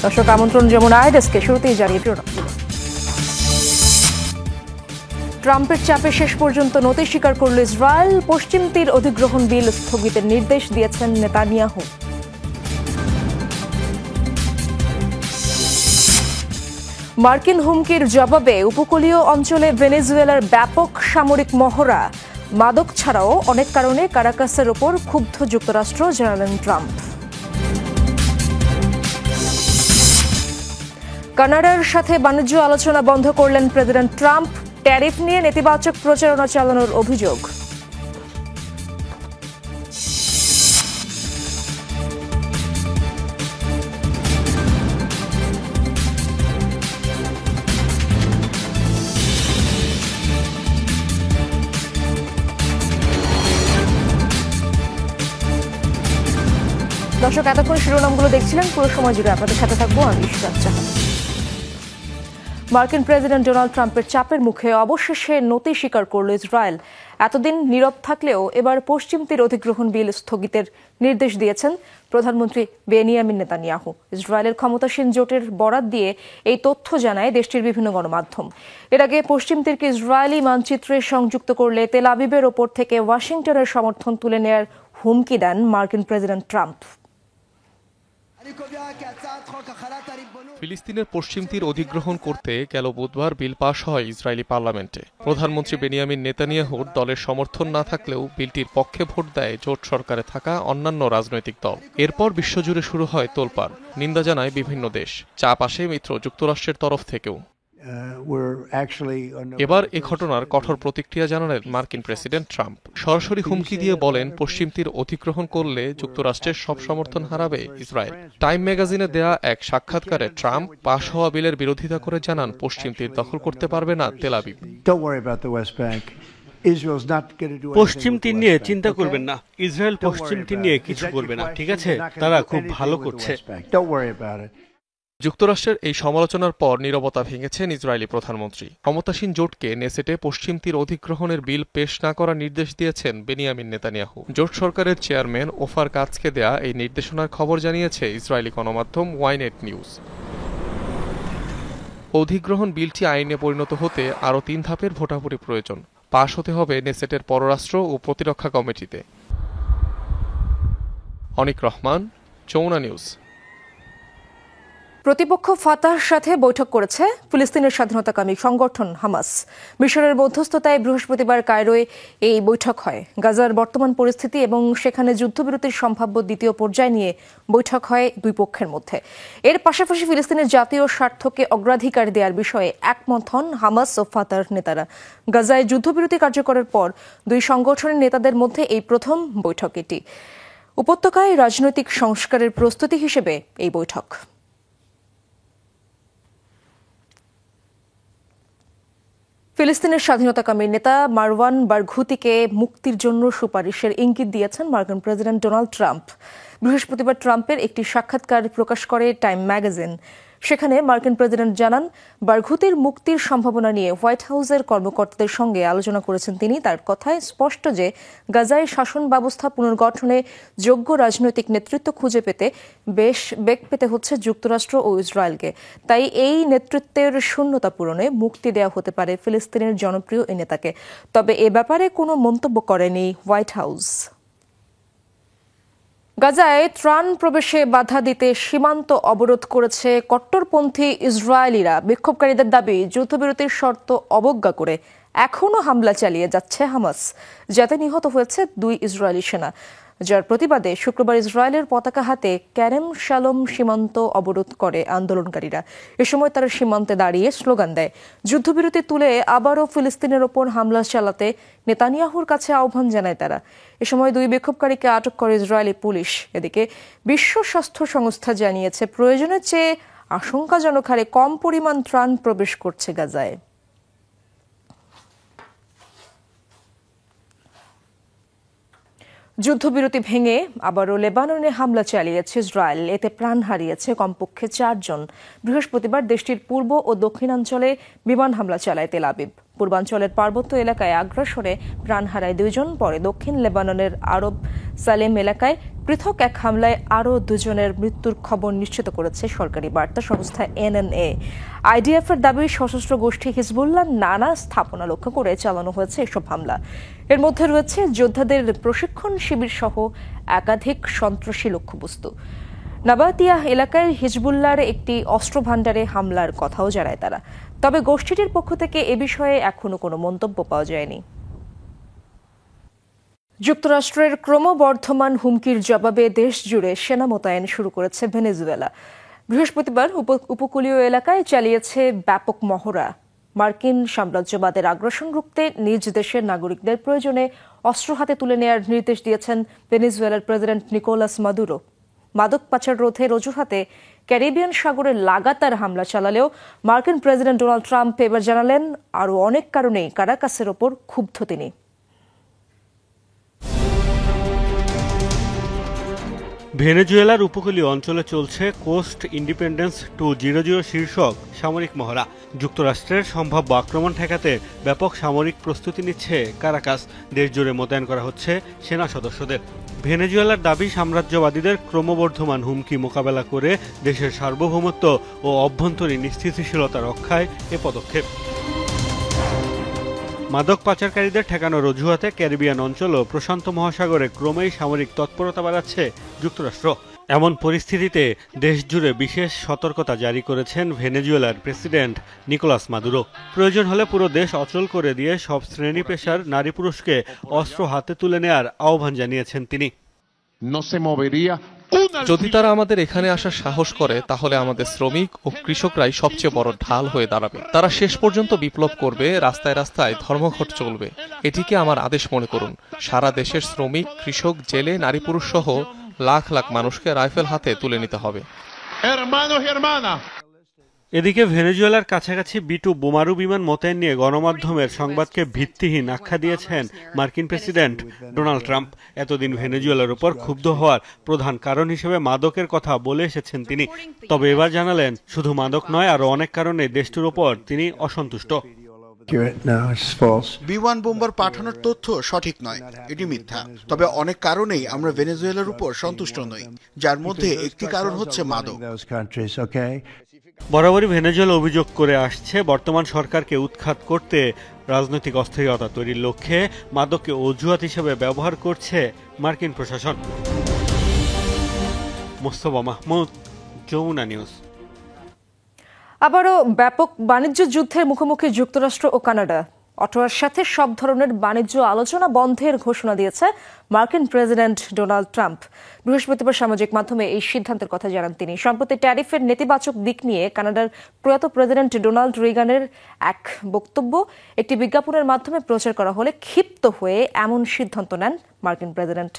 দর্শক আমন্ত্রণ যেমন আইডেসকে শুরুতেই জানিয়ে ট্রাম্পের চাপে শেষ পর্যন্ত নতি স্বীকার করল ইসরায়েল। পশ্চিম তীর অধিগ্রহণ বিল স্থগিতের নির্দেশ দিয়েছেন নেতানিয়াহু। মার্কিন হুমকির জবাবে উপকূলীয় অঞ্চলে ভেনেজুয়েলার ব্যাপক সামরিক মহড়া। মাদক ছাড়াও অনেক কারণে কারাকাসের ওপর ক্ষুব্ধ যুক্তরাষ্ট্র, জানালেন ট্রাম্প। কানাডার সাথে বাণিজ্য আলোচনা বন্ধ করলেন প্রেসিডেন্ট ট্রাম্প। ট্যারিফ নিয়ে নেতিবাচক প্রচারণা চালানোর অভিযোগ। দর্শক এতক্ষণ শিরোনামগুলো দেখছিলেন, পুরো সময় জুড়ে আপনাদের সাথে থাকবো আমি ইশরাত জাহান। মার্কিন প্রেসিডেন্ট ডোনাল্ড ট্রাম্পের চাপের মুখে অবশেষে নতি স্বীকার করল ইসরায়েল। এতদিন নীরব থাকলেও এবার পশ্চিম তীর অধিগ্রহণ বিল স্থগিতের নির্দেশ দিয়েছেন প্রধানমন্ত্রী বেনিয়ামিন নেতানিয়াহু। ইসরায়েলের ক্ষমতাসীন জোটের বরাত দিয়ে এই তথ্য জানায় দেশটির বিভিন্ন গণমাধ্যম। এর আগে পশ্চিম তীরকে ইসরায়েলি মানচিত্রে সংযুক্ত করলে তেল আবিবের ওপর থেকে ওয়াশিংটনের সমর্থন তুলে নেয়ার হুমকি দেন মার্কিন প্রেসিডেন্ট ট্রাম্প। ফিলিস্তিনের পশ্চিম তীর অধিগ্রহণ করতে গেল বুধবার বিল পাশ হয় ইসরায়েলি পার্লামেন্টে। প্রধানমন্ত্রী বেনিয়ামিন নেতানিয়াহুর দলের সমর্থন না থাকলেও বিলটির পক্ষে ভোট দেয় জোট সরকারে থাকা অন্যান্য রাজনৈতিক দল। এরপর বিশ্বজুড়ে শুরু হয় তোলপাড়। নিন্দা জানায় বিভিন্ন দেশ। চাপ আসে মিত্র যুক্তরাষ্ট্রের তরফ থেকেও। এবার এ ঘটনার কঠোর প্রতিক্রিয়া জানালেন মার্কিন প্রেসিডেন্ট ট্রাম্প। সরাসরি হুমকি দিয়ে বলেন, পশ্চিম তীর অধিগ্রহণ করলে যুক্তরাষ্ট্রের সব সমর্থন হারাবে ইসরায়েল। টাইম ম্যাগাজিনে দেয়া এক সাক্ষাৎকারে ট্রাম্প পাশ হওয়া বিলের বিরোধিতা করে জানান, পশ্চিম তীর দখল করতে পারবে না তেল আবিব। পশ্চিম তীর নিয়ে চিন্তা করবেন না, ইসরায়েল পশ্চিম তীর নিয়ে কিছু করবে না, ঠিক আছে? তারা খুব ভালো করছে। যুক্তরাষ্ট্রের এই সমালোচনার পর নীরবতা ভেঙেছেন ইসরায়েলি প্রধানমন্ত্রী। ক্ষমতাসীন জোটকে নেসেটে পশ্চিম তীর অধিগ্রহণের বিল পেশ না করার নির্দেশ দিয়েছেন বেনিয়ামিন নেতানিয়াহু। জোট সরকারের চেয়ারম্যান ওফার কাৎজকে দেয়া এই নির্দেশনার খবর জানিয়েছে ইসরায়েলি গণমাধ্যম ওয়াইনেট নিউজ। অধিগ্রহণ বিলটি আইনে পরিণত হতে আরও 3 ধাপের ভোটাভুটি প্রয়োজন। পাশ হতে হবে নেসেটের পররাষ্ট্র ও প্রতিরক্ষা কমিটিতে। অনিক রহমান, যমুনা নিউজ। প্রতিপক্ষ ফাতাহর সাথে বৈঠক করেছে ফিলিস্তিনের স্বাধীনতাকামী সংগঠন হামাস। মিশরের মধ্যস্থতায় বৃহস্পতিবার কায়রোয় এই বৈঠক হয়। গাজার বর্তমান পরিস্থিতি এবং সেখানে যুদ্ধবিরতির সম্ভাব্য দ্বিতীয় পর্যায় নিয়ে বৈঠক হয় দুই পক্ষের মধ্যে। এর পাশাপাশি ফিলিস্তিনের জাতীয় স্বার্থকে অগ্রাধিকার দেওয়ার বিষয়ে একমত হন হামাস ও ফাতাহর নেতারা। গাজায় যুদ্ধবিরতি কার্যকরের পর দুই সংগঠনের নেতাদের মধ্যে এই প্রথম বৈঠক এটি। উপত্যকায় রাজনৈতিক সংস্কারের প্রস্তুতি হিসেবে এই বৈঠক। ফিলিস্তিনের স্বাধীনতাকামী নেতা মারওয়ান বারঘুতিকে মুক্তির জন্য সুপারিশের ইঙ্গিত দিয়েছেন মার্কিন প্রেসিডেন্ট ডোনাল্ড ট্রাম্প। বৃহস্পতিবার ট্রাম্পের একটি সাক্ষাৎকার প্রকাশ করে টাইম ম্যাগাজিন। সেখানে মার্কিন প্রেসিডেন্ট জানান, বারঘুতির মুক্তির সম্ভাবনা নিয়ে হোয়াইট হাউসের কর্মকর্তাদের সঙ্গে আলোচনা করেছেন তিনি। তার কথায় স্পষ্ট যে গাজায় শাসন ব্যবস্থা পুনর্গঠনে যোগ্য রাজনৈতিক নেতৃত্ব খুঁজে পেতে বেশ বেগ পেতে হচ্ছে যুক্তরাষ্ট্র ও ইসরায়েলকে। তাই এই নেতৃত্বের শূন্যতা পূরণে মুক্তি দেওয়া হতে পারে ফিলিস্তিনের জনপ্রিয় এই নেতাকে। তবে এ ব্যাপারে কোনো মন্তব্য করেনি হোয়াইট হাউস। গাজায় ত্রাণ প্রবেশে বাধা দিতে সীমান্ত অবরোধ করেছে কট্টরপন্থী ইসরায়েলিরা। বিক্ষোভকারীদের দাবি, যুদ্ধবিরতির শর্ত অবজ্ঞা করে এখনও হামলা চালিয়ে যাচ্ছে হামাস, যাতে নিহত হয়েছে 2 ইসরায়েলি সেনা। যার প্রতিবাদে শুক্রবার ইসরায়েলের পতাকা হাতে ক্যারেম শালোম সীমান্ত অবরোধ করে আন্দোলনকারীরা। এ সময় তারা সীমান্তে দাঁড়িয়ে স্লোগান দেয়। যুদ্ধবিরতি তুলে আবারও ফিলিস্তিনের ওপর হামলা চালাতে নেতানিয়াহুর কাছে আহ্বান জানায় তারা। এ সময় 2 বিক্ষোভকারীকে আটক করে ইসরায়েলি পুলিশ। এদিকে বিশ্ব স্বাস্থ্য সংস্থা জানিয়েছে, প্রয়োজনের চেয়ে আশঙ্কাজনক হারে কম পরিমাণ ত্রাণ প্রবেশ করছে গাজায়। যুদ্ধবিরতি ভেঙে আবারও লেবাননে হামলা চালিয়েছে ইসরায়েল। এতে প্রাণ হারিয়েছে কমপক্ষে 4 জন। বৃহস্পতিবার দেশটির পূর্ব ও দক্ষিণাঞ্চলে বিমান হামলা চালায় তেল আবিব। পূর্বাঞ্চলের পার্বত্য এলাকায় আগ্রাসনে প্রাণ হারায় 2 জন, পরে দক্ষিণ লেবাননের আরব সালেম এলাকায় পৃথক এক হামলায় আরও 2 জনের মৃত্যুর খবর নিশ্চিত করেছে সরকারি বার্তা সংস্থা এনএনএ। আইডিএফ এর দাবি সশস্ত্র গোষ্ঠী হিজবুল্লাহর নানা স্থাপনা লক্ষ্য করে চালানো হয়েছে এসব হামলা। এর মধ্যে রয়েছে যোদ্ধাদের প্রশিক্ষণ শিবির সহ একাধিক সন্ত্রাসী লক্ষ্যবস্তু। নাবাতিয়াহ এলাকায় হিজবুল্লাহর একটি অস্ত্র ভাণ্ডারে হামলার কথাও জানায় তারা। তবে গোষ্ঠীটির পক্ষ থেকে এ বিষয়ে এখনো কোনো মন্তব্য পাওয়া যায়নি। যুক্তরাষ্ট্রের ক্রমবর্ধমান হুমকির জবাবে দেশ জুড়ে সেনা মোতায়েন শুরু করেছে ভেনেজুয়েলা। বৃহস্পতিবার উপকূলীয় এলাকায় চালিয়েছে ব্যাপক মহড়া। মার্কিন সাম্রাজ্যবাদের আগ্রাসন রুখতে নিজ দেশের নাগরিকদের প্রয়োজনে অস্ত্র হাতে তুলে নেয়ার নির্দেশ দিয়েছেন ভেনেজুয়েলার প্রেসিডেন্ট নিকোলাস মাদুরো। মাদক পাচার রোধের অজুহাতে ক্যারিবিয়ান সাগরে লাগাতার হামলা চালালেও মার্কিন প্রেসিডেন্ট ডোনাল্ড ট্রাম্প এবার জানালেন আরও অনেক কারণেই কারাকাসের ওপর ক্ষুব্ধ তিনি। ভেনেজুয়েলার উপকূলীয় অঞ্চলে চলছে কোস্ট ইন্ডিপেন্ডেন্স 200 শীর্ষক সামরিক মহড়া। যুক্তরাষ্ট্রের সম্ভাব্য আক্রমণ ঠেকাতে ব্যাপক সামরিক প্রস্তুতি নিচ্ছে কারাকাস। দেশ জুড়ে মোতায়েন করা হচ্ছে সেনা সদস্যদের। ভেনেজুয়েলার দাবি, সাম্রাজ্যবাদীদের ক্রমবর্ধমান হুমকি মোকাবেলা করে দেশের সার্বভৌমত্ব ও অভ্যন্তরীণ স্থিতিশীলতা রক্ষায় এ পদক্ষেপ। মাদক পাচারকারীদের ঠেকানোর অজুহাতে ক্যারিবিয়ান অঞ্চল ও প্রশান্ত মহাসাগরে ক্রমেই সামরিক তৎপরতা বাড়াচ্ছে যুক্তরাষ্ট্র। এমন পরিস্থিতিতে দেশজুড়ে বিশেষ সতর্কতা জারি করেছেন ভেনেজুয়েলার প্রেসিডেন্ট নিকোলাস মাদুরো। প্রয়োজন হলে পুরো দেশ অচল করে দিয়ে সব শ্রেণী পেশার নারী পুরুষকে অস্ত্র হাতে তুলে নেয়ার আহ্বান জানিয়েছেন তিনি। যদি তারা আমাদের এখানে আসার সাহস করে, তাহলে আমাদের শ্রমিক ও কৃষকরাই সবচেয়ে বড় ঢাল হয়ে দাঁড়াবে। তারা শেষ পর্যন্ত বিপ্লব করবে, রাস্তায় রাস্তায় ধর্মঘট চলবে। এটিকে আমার আদেশ মনে করুন। সারা দেশের শ্রমিক, কৃষক, জেলে, নারী পুরুষ সহ লাখ লাখ মানুষকে রাইফেল হাতে তুলে নিতে হবে। এদিকে ভেনেজুয়েলার কাছাকাছি B2 বোমারু বিমান মোতায়েন নিয়ে গণমাধ্যমের সংবাদকে ভিত্তিহীন আখ্যা দিয়েছেন মার্কিন প্রেসিডেন্ট ডোনাল্ড ট্রাম্প। এতদিন ভেনেজুয়েলার উপর ক্ষুব্ধ হওয়ার প্রধান কারণ হিসেবে মাদকের কথা বলে এসেছেন তিনি। তবে এবার জানালেন শুধু মাদক নয়, আরো অনেক কারণে দেশটির উপর তিনি অসন্তুষ্ট। বিমান বোম্বার পাঠানোর তথ্য সঠিক নয়, এটি মিথ্যা। তবে অনেক কারণেই আমরা ভেনেজুয়েলার উপর সন্তুষ্ট নই, যার মধ্যে একটি কারণ হচ্ছে মাদক। বরাবরই ভেনেজুয়েলা অভিযোগ করে আসছে, বর্তমান সরকারকে উৎখাত করতে রাজনৈতিক অস্থিরতা তৈরির লক্ষ্যে মাদককে অজুহাত হিসেবে ব্যবহার করছে মার্কিন প্রশাসন। মোস্তফা মাহমুদ, যমুনা নিউজ। আবারও ব্যাপক বাণিজ্য যুদ্ধের মুখোমুখি যুক্তরাষ্ট্র ও কানাডা। অটোয়ার সাথে সব ধরনের বাণিজ্য আলোচনা বন্ধের ঘোষণা দিয়েছে মার্কিন প্রেসিডেন্ট ডোনাল্ড ট্রাম্প। বৃহস্পতিবার সামাজিক মাধ্যমে এই সিদ্ধান্তের কথা জানান তিনি। সম্প্রতি ট্যারিফের নেতিবাচক দিক নিয়ে কানাডার প্রয়াত প্রেসিডেন্ট ডোনাল্ড রিগানের এক বক্তব্য একটি বিজ্ঞাপনের মাধ্যমে প্রচার করা হলে ক্ষিপ্ত হয়ে এমন সিদ্ধান্ত নেন মার্কিন প্রেসিডেন্ট।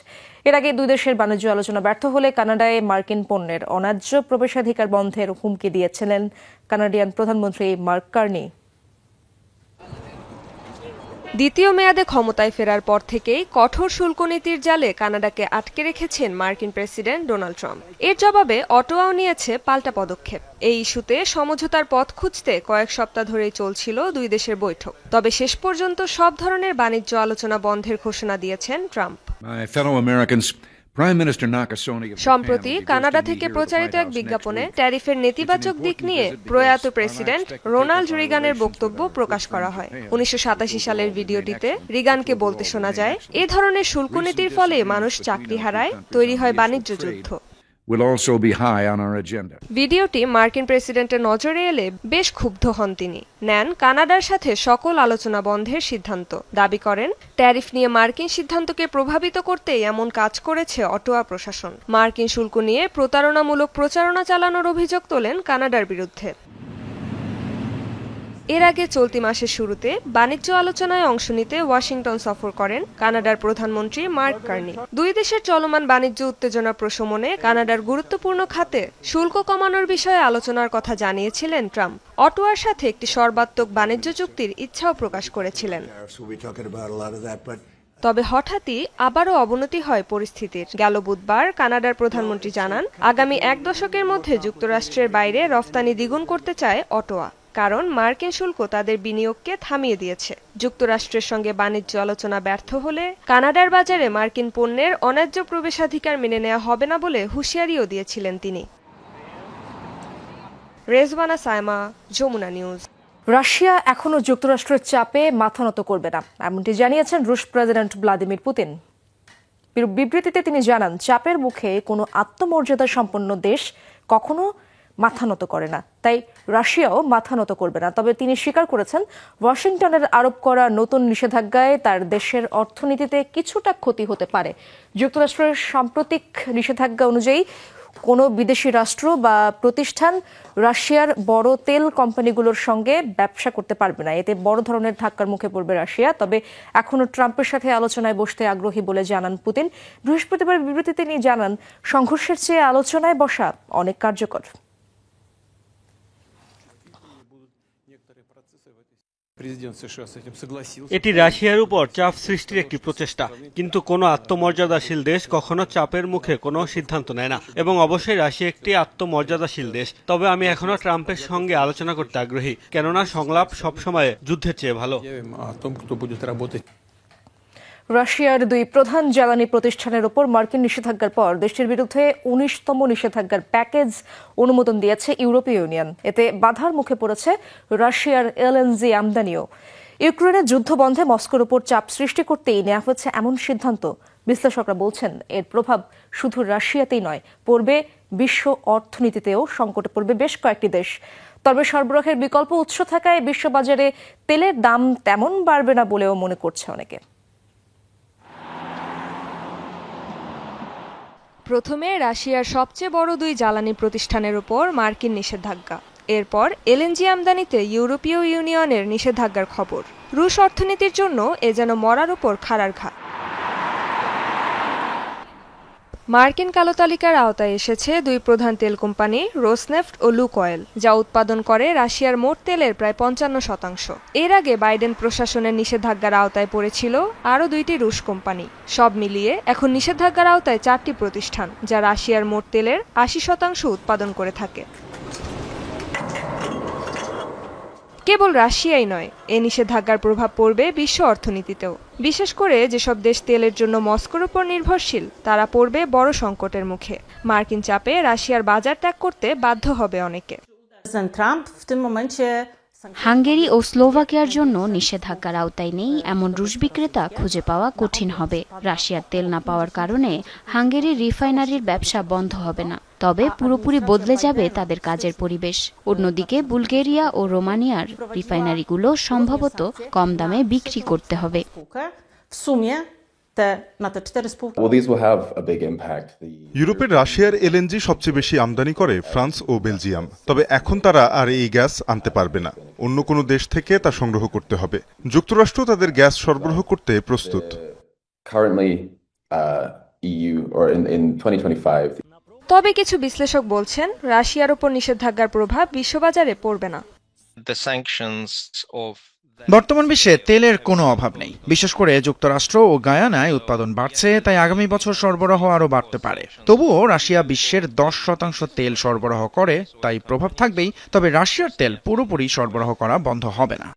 এর আগে দুই দেশের বাণিজ্য আলোচনা ব্যর্থ হলে কানাডায় মার্কিন পণ্যের অন্যায্য প্রবেশাধিকার বন্ধের হুমকি দিয়েছিলেন কানাডিয়ান প্রধানমন্ত্রী মার্ক কার্নি। দ্বিতীয় মেয়াদে ক্ষমতায় ফেরার পর থেকেই কঠোর শুল্ক নীতির জালে কানাডাকে আটকে রেখেছেন মার্কিন প্রেসিডেন্ট ডোনাল্ড ট্রাম্প। এর জবাবে অটোয়াও নিয়েছে পাল্টা পদক্ষেপ। এই ইস্যুতে সমঝোতার পথ খুঁজতে কয়েক সপ্তাহ ধরেই চলছিল দুই দেশের বৈঠক। তবে শেষ পর্যন্ত সব ধরনের বাণিজ্য আলোচনা বন্ধের ঘোষণা দিয়েছেন ট্রাম্প। সম্প্রতি কানাডা থেকে প্রচারিত এক বিজ্ঞাপনে ট্যারিফের নেতিবাচক দিক নিয়ে প্রয়াত প্রেসিডেন্ট রোনাল্ড রিগানের বক্তব্য প্রকাশ করা হয়। 1987 সালের ভিডিওটিতে রিগানকে বলতে শোনা যায়, এ ধরনের শুল্ক নীতির ফলে মানুষ চাকরি হারায়, তৈরি হয় বাণিজ্য যুদ্ধ। ভিডিওটি মার্কিন প্রেসিডেন্টের নজরে এলে বেশ ক্ষুব্ধ হন তিনি। নেন কানাডার সাথে সকল আলোচনা বন্ধের সিদ্ধান্ত। দাবি করেন, ট্যারিফ নিয়ে মার্কিন সিদ্ধান্তকে প্রভাবিত করতে এমন কাজ করেছে অটোয়া প্রশাসন। মার্কিন শুল্ক নিয়ে প্রতারণামূলক প্রচারণা চালানোর অভিযোগ তোলেন কানাডার বিরুদ্ধে। এর আগে চলতি মাসের শুরুতে বাণিজ্য আলোচনায় অংশ নিতে ওয়াশিংটন সফর করেন কানাডার প্রধানমন্ত্রী মার্ক কার্নি। দুই দেশের চলমান বাণিজ্য উত্তেজনা প্রশমনে কানাডার গুরুত্বপূর্ণ খাতে শুল্ক কমানোর বিষয়ে আলোচনার কথা জানিয়েছিলেন ট্রাম্প। অটোয়ার সাথে একটি সর্বাত্মক বাণিজ্য চুক্তির ইচ্ছাও প্রকাশ করেছিলেন। তবে হঠাৎই আবারও অবনতি হয় পরিস্থিতির। গেল বুধবার কানাডার প্রধানমন্ত্রী জানান, আগামী 1 দশকের মধ্যে যুক্তরাষ্ট্রের বাইরে রফতানি দ্বিগুণ করতে চায় অটোয়া। কারণ মার্কিন শুল্ক তাদের বিনিয়োগকে থামিয়ে দিয়েছে। যুক্তরাষ্ট্রের সঙ্গে বাণিজ্য আলোচনা ব্যর্থ হলে কানাডার বাজারে মার্কিন পণ্যের অন্যায্য প্রবেশাধিকার মেনে নেওয়া হবে না বলে হুঁশিয়ারিও দিয়েছিলেন তিনি। রেজওয়ানা সায়মা, যমুনা নিউজ। রাশিয়া এখনো যুক্তরাষ্ট্রের চাপে মাথা নত করবে না, এমনটি জানিয়েছেন রুশ প্রেসিডেন্ট ভ্লাদিমির পুতিন। বিবৃতিতে তিনি জানান, চাপের মুখে কোনো আত্মমর্যাদা সম্পন্ন দেশ কখনো মাথা নত করে না, তাই রাশিয়াও মাথা নত করবে না। তবে তিনি স্বীকার করেছেন, ওয়াশিংটনের আরোপ করা নতুন নিষেধাজ্ঞায় তার দেশের অর্থনীতিতে কিছুটা ক্ষতি হতে পারে। যুক্তরাষ্ট্রের সাম্প্রতিক নিষেধাজ্ঞা অনুযায়ী কোনো বিদেশি রাষ্ট্র বা প্রতিষ্ঠান রাশিয়ার বড় তেল কোম্পানিগুলোর সঙ্গে ব্যবসা করতে পারবে না। এতে বড় ধরনের ধাক্কার মুখে পড়বে রাশিয়া। তবে এখনো ট্রাম্পের সাথে আলোচনায় বসতে আগ্রহী বলে জানান পুতিন। বৃহস্পতিবার বিবৃতিতে তিনি জানান, সংঘর্ষের চেয়ে আলোচনায় বসা অনেক কার্যকর। এটি রাশিয়ার উপর চাপ সৃষ্টির একটি প্রচেষ্টা, কিন্তু কোনো আত্মমর্যাদাশীল দেশ কখনো চাপের মুখে কোনো সিদ্ধান্ত নেয় না, এবং অবশ্যই রাশিয়া একটি আত্মমর্যাদাশীল দেশ। তবে আমি এখনো ট্রাম্পের সঙ্গে আলোচনা করতে আগ্রহী, কেননা সংলাপ সবসময় যুদ্ধের চেয়ে ভালো। রাশিয়ার দুই প্রধান জ্বালানি প্রতিষ্ঠানের উপর মার্কিন নিষেধাজ্ঞার পর দেশটির বিরুদ্ধে 19তম নিষেধাজ্ঞার প্যাকেজ অনুমোদন দিয়েছে ইউরোপীয় ইউনিয়ন। এতে বাধার মুখে পড়েছে রাশিয়ার এলএনজি আমদানিও। ইউক্রেনের যুদ্ধ বন্ধে মস্কোর উপর চাপ সৃষ্টি করতেই নেওয়া হয়েছে এমন সিদ্ধান্ত। বিশ্লেষকরা বলছেন, এর প্রভাব শুধু রাশিয়াতেই নয়, পড়বে বিশ্ব অর্থনীতিতেও। সংকটে পড়বে বেশ কয়েকটি দেশ। তবে সরবরাহের বিকল্প উৎস থাকায় বিশ্ববাজারে তেলের দাম তেমন বাড়বে না বলেও মনে করছে অনেকে। প্রথমে রাশিয়ার সবচেয়ে বড় দুই জ্বালানি প্রতিষ্ঠানের উপর মার্কিন নিষেধাজ্ঞা, এরপর এলএনজি আমদানিতে ইউরোপীয় ইউনিয়নের নিষেধাজ্ঞার খবর। রুশ অর্থনীতির জন্য এ যেন মরার উপর খাড়ার ঘা। মার্কিন কালো তালিকার আওতায় এসেছে দুই প্রধান তেল কোম্পানি রোসনেফট ও লুকয়েল, যা উৎপাদন করে রাশিয়ার মোট তেলের প্রায় 55%। এর আগে বাইডেন প্রশাসনের নিষেধাজ্ঞার আওতায় পড়েছিল আরও দুইটি রুশ কোম্পানি। সব মিলিয়ে এখন নিষেধাজ্ঞার আওতায় 4টি প্রতিষ্ঠান, যা রাশিয়ার মোট তেলের 80% উৎপাদন করে থাকে। কেবল রাশিয়াই নয়, এ নিষেধাজ্ঞার প্রভাব পড়বে বিশ্ব অর্থনীতিতেও। বিশেষ করে যেসব দেশ তেলের জন্য মস্কোর উপর নির্ভরশীল, তারা পড়বে বড় সংকটের মুখে। মার্কিন চাপে রাশিয়ার বাজার ত্যাগ করতে বাধ্য হবে অনেকে। হাঙ্গেরি ও স্লোভাকিয়ার জন্য নিষেধাজ্ঞার আওতায় নেই এমন রুশ বিক্রেতা খুঁজে পাওয়া কঠিন হবে। রাশিয়ার তেল না পাওয়ার কারণে হাঙ্গেরির রিফাইনারির ব্যবসা বন্ধ হবে না, তবে পুরোপুরি বদলে যাবে তাদের কাজের পরিবেশ। অন্যদিকে বুলগেরিয়া ও রোমানিয়ার রিফাইনারিগুলো সম্ভবত কম দামে বিক্রি করতে হবে। ইউরোপের রাশিয়ার এলএনজি সবচেয়ে বেশি আমদানি করে ফ্রান্স ও বেলজিয়াম। তবে এখন তারা আর এই গ্যাস আনতে পারবে না, অন্য কোনো দেশ থেকে তা সংগ্রহ করতে হবে। যুক্তরাষ্ট্র তাদের গ্যাস সরবরাহ করতে প্রস্তুত। তবে কিছু বিশ্লেষক বলছেন, রাশিয়ার উপর নিষেধাজ্ঞার প্রভাব বিশ্ববাজারে পড়বে না। বর্তমান বিশ্বে তেলের কোনো অভাব নেই, বিশেষ করে যুক্তরাষ্ট্র ও গায়ানায় উৎপাদন বাড়ছে, তাই আগামী বছর সরবরাহ আরও বাড়তে পারে। তবুও রাশিয়া বিশ্বের 10% তেল সরবরাহ করে, তাই প্রভাব থাকবেই। তবে রাশিয়ার তেল পুরোপুরি সরবরাহ করা বন্ধ হবে না।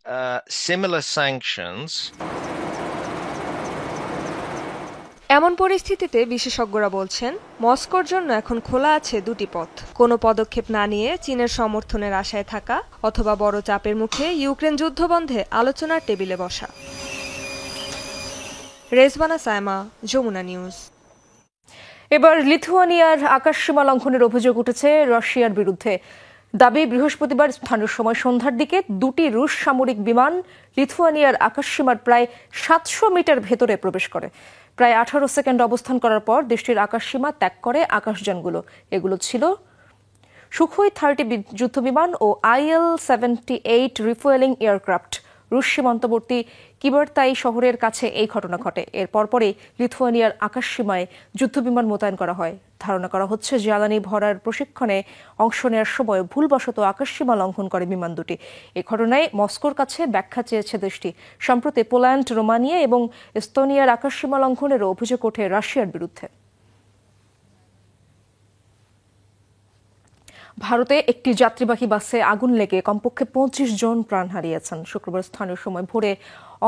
এমন পরিস্থিতিতে বিশেষজ্ঞরা বলছেন, মস্কোর জন্য এখন খোলা আছে দুটি পথ। কোনো পদক্ষেপ না নিয়ে চীনের সমর্থনের আশায় থাকা, অথবা বড় চাপের মুখে ইউক্রেন যুদ্ধবন্ধে আলোচনার টেবিলে বসা। রেজওয়ানা সায়মা, যমুনা নিউজ। এবার লিথুয়ানিয়ার আকাশসীমা লঙ্ঘনের অভিযোগ উঠেছে রাশিয়ার বিরুদ্ধে। দাবি, বৃহস্পতিবার স্থানীয় সময় সন্ধ্যার দিকে দুটি রুশ সামরিক বিমান লিথুয়ানিয়ার আকাশসীমার প্রায় 700 মিটার ভেতরে প্রবেশ করে। প্রায় 18 সেকেন্ড অবস্থান করার পর দেশটির আকাশসীমা ত্যাগ করে আকাশযানগুলো। এগুলো ছিল সুখোই 30 যুদ্ধবিমান ও IL-78 রিফুয়েলিং এয়ারক্রাফট। রুশ সীমান্তবর্তী কিবারতাই শহরের কাছে এই ঘটনা ঘটে। এর পরপরই লিথুয়ানিয়ার আকাশসীমায় যুদ্ধবিমান মোতায়েন করা হয়। ধারণা করা হচ্ছে, জ্বালানি ভরার প্রশিক্ষণে অংশ নেওয়ার সময় ভুলবশত আকাশসীমা লঙ্ঘন করে বিমান দুটি। এ ঘটনায় মস্কোর কাছে ব্যাখ্যা চেয়েছে দেশটি। সম্প্রতি পোল্যান্ড, রোমানিয়া এবং এস্তোনিয়ার আকাশসীমা লঙ্ঘনেরও অভিযোগ ওঠে রাশিয়ার বিরুদ্ধে। ভারতে একটি যাত্রীবাহী বাসে আগুন লেগে কমপক্ষে 25 জন প্রাণ হারিয়েছেন। শুক্রবার স্থানীয় সময় ভোরে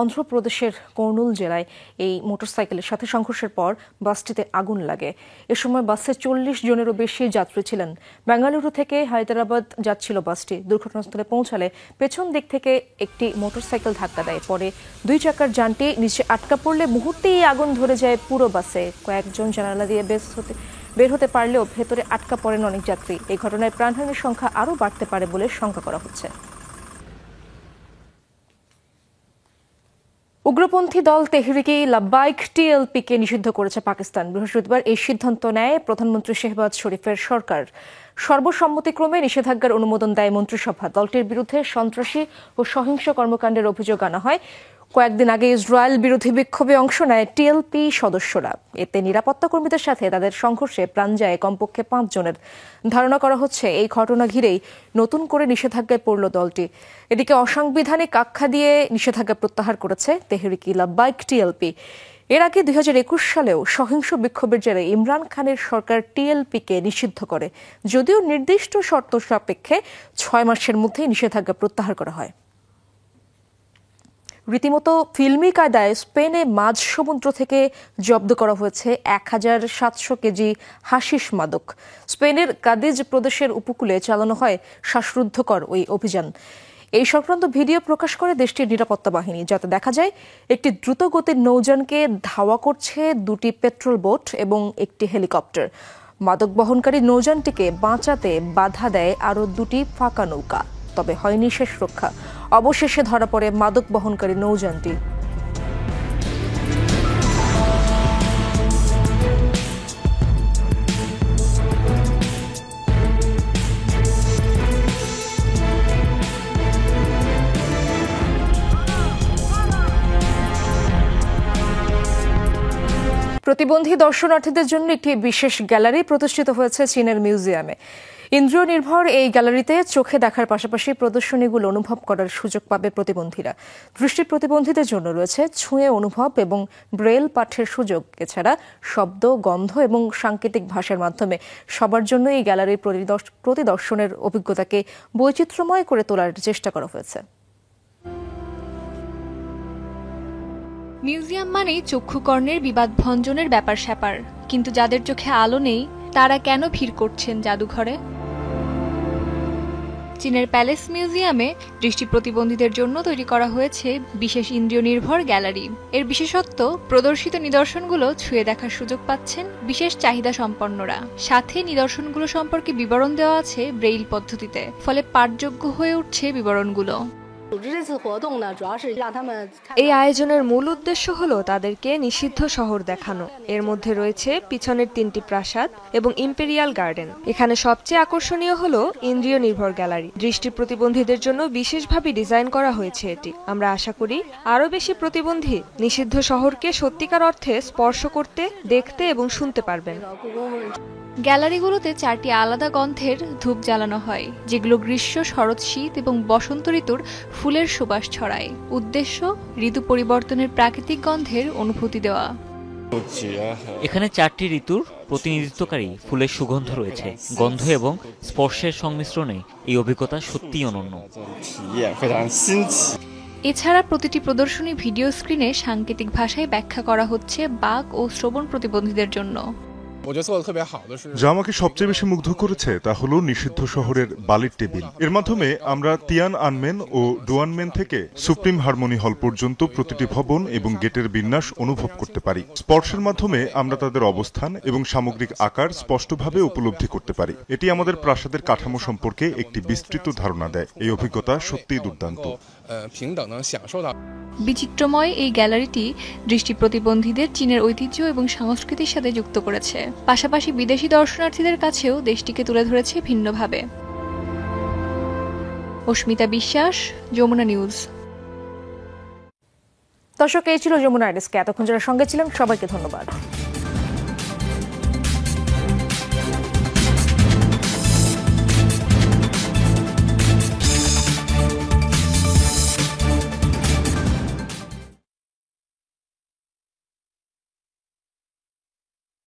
অন্ধ্রপ্রদেশের কর্নুল জেলায় এই মোটরসাইকেলের সাথে সংঘর্ষের পর বাসটিতে আগুন লাগে। এ সময় বাসে 40 জনেরও বেশি যাত্রী ছিলেন। বেঙ্গালুরু থেকে হায়দ্রাবাদ যাচ্ছিল বাসটি। দুর্ঘটনাস্থলে পৌঁছালে পেছন দিক থেকে একটি মোটরসাইকেল ধাক্কা দেয়। পরে 2 চাকার যানটি নিচে আটকা পড়লে মুহূর্তেই আগুন ধরে যায় পুরো বাসে। কয়েকজন জানালা দিয়ে বের হতে পারলেও ভেতরে আটকা পড়েন অনেক যাত্রী। এই ঘটনায় প্রাণহানির সংখ্যা আরও বাড়তে পারে বলে শঙ্কা করা হচ্ছে। উগ্রপন্থী দল তেহরিকে লাব্বাইক টিএলপিকে নিষিদ্ধ করেছে পাকিস্তান। বৃহস্পতিবার এই সিদ্ধান্ত নেয় প্রধানমন্ত্রী শেহবাজ শরীফের সরকার। সর্বসম্মতিক্রমে নিষেধাজ্ঞার অনুমোদন দেয় মন্ত্রিসভা। দলটির বিরুদ্ধে সন্ত্রাসী ও সহিংস কর্মকাণ্ডের অভিযোগ আনা হয়। কয়েকদিন আগে ইসরায়েল বিরোধী বিক্ষোভে অংশ নেয় টিএলপি সদস্যরা। এতে নিরাপত্তা কর্মীদের সাথে তাদের সংঘর্ষে প্রাণ যায় কমপক্ষে 5 জনের। ধারণা করা হচ্ছে এই ঘটনা ঘিরেই নতুন করে নিষেধাজ্ঞায় পড়ল দলটি। এদিকে অসাংবিধানিক আখ্যা দিয়ে নিষেধাজ্ঞা প্রত্যাহার করেছে তেহরিকে লাব্বাইক টিএলপি। এর আগে 2021 সালেও সহিংস বিক্ষোভের জেরে ইমরান খানের সরকার টিএলপিকে নিষিদ্ধ করে, যদিও নির্দিষ্ট শর্ত সাপেক্ষে 6 মাসের মধ্যেই নিষেধাজ্ঞা প্রত্যাহার করা হয়। রীতিমতো ফিল্মি কায়দায় স্পেনে মাঝ সমুদ্র থেকে জব্দ করা হয়েছে 1700 কেজি হাশিশ মাদক। স্পেনের কাদিজ প্রদেশের উপকূলে চালানো হয় শ্বাসরুদ্ধকর ওই অভিযান। এই সংক্রান্ত ভিডিও প্রকাশ করে দেশটির নিরাপত্তা বাহিনী, যাতে দেখা যায় একটি দ্রুতগতির নৌযানকে ধাওয়া করছে 2টি পেট্রোল বোট এবং একটি হেলিকপ্টার। মাদক বহনকারী নৌযানটিকে বাঁচাতে বাধা দেয় আরও 2টি ফাঁকা নৌকা, তবে হয়নি শেষ রক্ষা। অবশেষে ধরা পড়ে মাদক বহনকারী নৌযানটি। প্রতিবন্ধী দর্শনার্থীদের জন্য একটি বিশেষ গ্যালারি প্রতিষ্ঠিত হয়েছে চীনের মিউজিয়ামে। ইন্দ্রিয় নির্ভর এই গ্যালারিতে চোখে দেখার পাশাপাশি প্রদর্শনীগুলো অনুভব করার সুযোগ পাবে প্রতিবন্ধীরা। দৃষ্টি প্রতিবন্ধীদের জন্য রয়েছে ছুঁয়ে অনুভব এবং ব্রেল পাঠের সুযোগ। এছাড়া শব্দ, গন্ধ এবং সাংকেতিক ভাষার মাধ্যমে সবার জন্য এই গ্যালারির পরিদর্শনের অভিজ্ঞতাকে বৈচিত্র্যময় করে তোলার চেষ্টা করা হয়েছে। মিউজিয়াম মানেই চক্ষুকর্ণের বিবাদ ভঞ্জনের ব্যাপার স্যাপার, কিন্তু যাদের চোখে আলো নেই তারা কেন ভিড় করছেন জাদুঘরে? চীনের প্যালেস মিউজিয়ামে দৃষ্টি প্রতিবন্ধীদের জন্য তৈরি করা হয়েছে বিশেষ ইন্দ্রিয় নির্ভর গ্যালারি। এর বিশেষত্ব, প্রদর্শিত নিদর্শনগুলো ছুঁয়ে দেখার সুযোগ পাচ্ছেন বিশেষ চাহিদা সম্পন্নরা। সাথে নিদর্শনগুলো সম্পর্কে বিবরণ দেওয়া আছে ব্রেইল পদ্ধতিতে, ফলে পাঠযোগ্য হয়ে উঠছে বিবরণগুলো। এই আয়োজনের মূল উদ্দেশ্য হলো তাদেরকে নিষিদ্ধ শহর দেখানো। এর মধ্যে রয়েছে পিছনের 3টি প্রাসাদ এবং ইম্পেরিয়াল গার্ডেন। এখানে সবচেয়ে আকর্ষণীয় হলো ইন্দ্রিয় নির্ভর গ্যালারি। দৃষ্টি প্রতিবন্ধীদের জন্য বিশেষভাবে ডিজাইন করা হয়েছে এটি। আমরা আশা করি আরও বেশি প্রতিবন্ধী নিষিদ্ধ শহরকে সত্যিকার অর্থে স্পর্শ করতে, দেখতে এবং শুনতে পারবেন। গ্যালারিগুলোতে 4টি আলাদা গন্ধের ধূপ জ্বালানো হয়, যেগুলো গ্রীষ্ম, শরৎ, শীত এবং বসন্ত ঋতুর ফুলের সুবাস ছড়ায়। উদ্দেশ্য, ঋতু পরিবর্তনের প্রাকৃতিক গন্ধের অনুভূতি দেওয়া। এখানে 4টি ঋতুর প্রতিনিধিত্বকারী ফুলের সুগন্ধ রয়েছে। গন্ধ এবং স্পর্শের সংমিশ্রণে এই অভিজ্ঞতা সত্যিই অনন্য। এছাড়া প্রতিটি প্রদর্শনী ভিডিও স্ক্রিনে সাংকেতিক ভাষায় ব্যাখ্যা করা হচ্ছে বাক ও শ্রবণ প্রতিবন্ধীদের জন্য। যা আমাকে সবচেয়ে বেশি মুগ্ধ করেছে তা হলো নিষিদ্ধ শহরের বালির টেবিল। এর মাধ্যমে আমরা তিয়ান আনমেন ও ডুয়ানমেন থেকে সুপ্রিম হারমোনি হল পর্যন্ত প্রতিটি ভবন এবং গেটের বিন্যাস অনুভব করতে পারি। স্পর্শের মাধ্যমে আমরা তাদের অবস্থান এবং সামগ্রিক আকার স্পষ্টভাবে উপলব্ধি করতে পারি। এটি আমাদের প্রাসাদের কাঠামো সম্পর্কে একটি বিস্তৃত ধারণা দেয়। এই অভিজ্ঞতা সত্যিই দুর্দান্ত। বিচিত্রময় এই গ্যালারিটি দৃষ্টি প্রতিবন্ধীদের চীনের ঐতিহ্য এবং সংস্কৃতির সাথে যুক্ত করেছে। পাশাপাশি বিদেশি দর্শনার্থীদের কাছেও দেশটিকে তুলে ধরেছে ভিন্নভাবে। অস্মিতা বিশ্বাস, যমুনা নিউজ। দর্শক, এই ছিল যমুনা ডেস্ক। এতক্ষণ যারা সঙ্গে ছিলেন সবাইকে ধন্যবাদ।